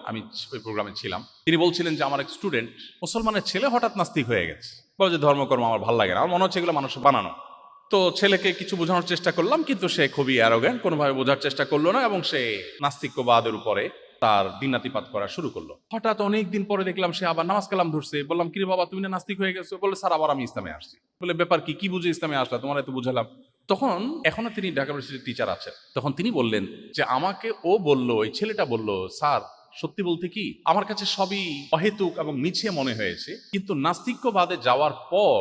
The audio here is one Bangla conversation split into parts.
আমি ওই প্রোগ্রামে ছিলাম। তিনি বলছিলেন যে আমার এক স্টুডেন্ট মুসলমানের ছেলে হঠাৎ নাস্তিক হয়ে গেছে, বলে যে ধর্মকর্ম আমার ভালো লাগে না, আমার মনে হচ্ছে এগুলো মানুষ বানানো। তো ছেলেকে কিছু বোঝানোর চেষ্টা করলাম, কিন্তু সে খুবই অ্যারোগ্যান্ট, কোনোভাবে বোঝার চেষ্টা করলো না এবং সে নাস্তিক্যবাদের উপরে তার দিনাতিপাত করা শুরু করলো। হঠাৎ অনেক দিন পরে দেখলাম সে আবার নামাজ কালাম ধরছে। বললাম, কিরে বাবা, তুমি না নাস্তিক হয়ে গেছো? বলে, স্যার আবার আমি ইসলামে আসছি। বলে, ব্যাপার কি, কি বুঝে ইসলামে আসলা, তোমার এত বুঝালাম। তখন এখনো তিনি ঢাকা ইউনিভার্সিটির টিচার আছেন। তখন তিনি বললেন যে আমাকে ও বলল, ওই ছেলেটা বলল, স্যার সত্যি বলতে কি আমার কাছে সবই অহেতুক এবং মিছে মনে হয়েছে, কিন্তু নাস্তিক্যবাদে যাওয়ার পর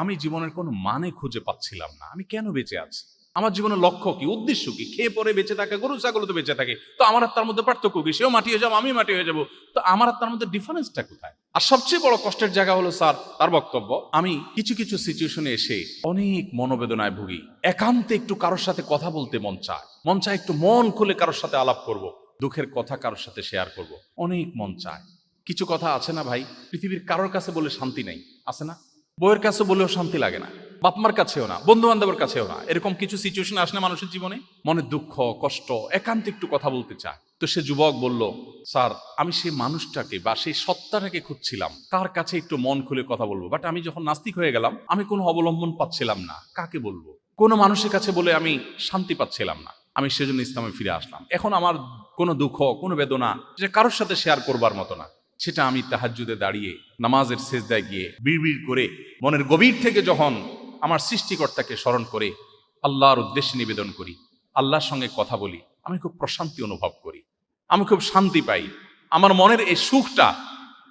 আমি জীবনের কোনো মানে খুঁজে পাচ্ছিলাম না। আমি কেন বেঁচে আছি, আমার জীবনের লক্ষ্য কি, উদ্দেশ্য কি? খেয়ে পরে বেঁচে থাকে, গরু ছাগল তো বেঁচে থাকে, তো আমার আর তার মধ্যে পার্থক্য কি? সেও মাটি হয়ে যাবো, আমি মাটি হয়ে যাবো, তো আমার আর তার মধ্যে ডিফারেন্সটা কোথায়? আর সবচেয়ে বড় কষ্টের জায়গা হলো স্যার তার বক্তব্য, আমি কিছু কিছু সিচুয়েশনে এসে অনেক মনোবেদনায় ভুগি। একান্তে একটু কারোর সাথে কথা বলতে মন চায় একটু মন খুলে কারোর সাথে আলাপ করব, দুঃখের কথা কারোর সাথে শেয়ার করব, অনেক মন চায়। কিছু কথা আছে না ভাই, পৃথিবীর কারোর কাছে বলে শান্তি নেই, আছে না? বইয়ের কাছে বলেও শান্তি লাগে না, বাপমার কাছেও না, বন্ধু বান্ধবের কাছেও না। এরকম কিছু সিচুয়েশন আসলে মানুষের জীবনে মনে দুঃখ কষ্ট, একান্তে একটু কথা বলতে চায়। তো সে যুবক বলল, স্যার আমি সেই মানুষটাকে বা সেই সত্তাটাকে খুঁজছিলাম, তার কাছে একটু মন খুলে কথা বলবো, বাট আমি যখন নাস্তিক হয়ে গেলাম আমি কোনো অবলম্বন পাচ্ছিলাম না, কাকে বলবো, কোনো মানুষের কাছে বলে আমি শান্তি পাচ্ছিলাম না। আমি সেজন্য ইসলামে ফিরে আসলাম। এখন আমার কোনো দুঃখ কোনো বেদনা যেটা কারোর সাথে শেয়ার করবার মতো না, সেটা আমি তাহাজ্জুদে দাঁড়িয়ে নামাজের সেজদায় গিয়ে বিড়বিড় করে মনের গভীর থেকে যখন আমার সৃষ্টিকর্তাকে স্মরণ করে আল্লাহর উদ্দেশ্যে নিবেদন করি, আল্লাহর সঙ্গে কথা বলি, আমি খুব প্রশান্তি অনুভব করি, আমি খুব শান্তি পাই। আমার মনের এই সুখটা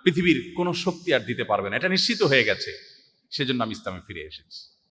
পৃথিবীর কোনো শক্তি আর দিতে পারবে না, এটা নিশ্চিত হয়ে গেছে। সেজন্য আমি ইসলামে ফিরে এসেছি।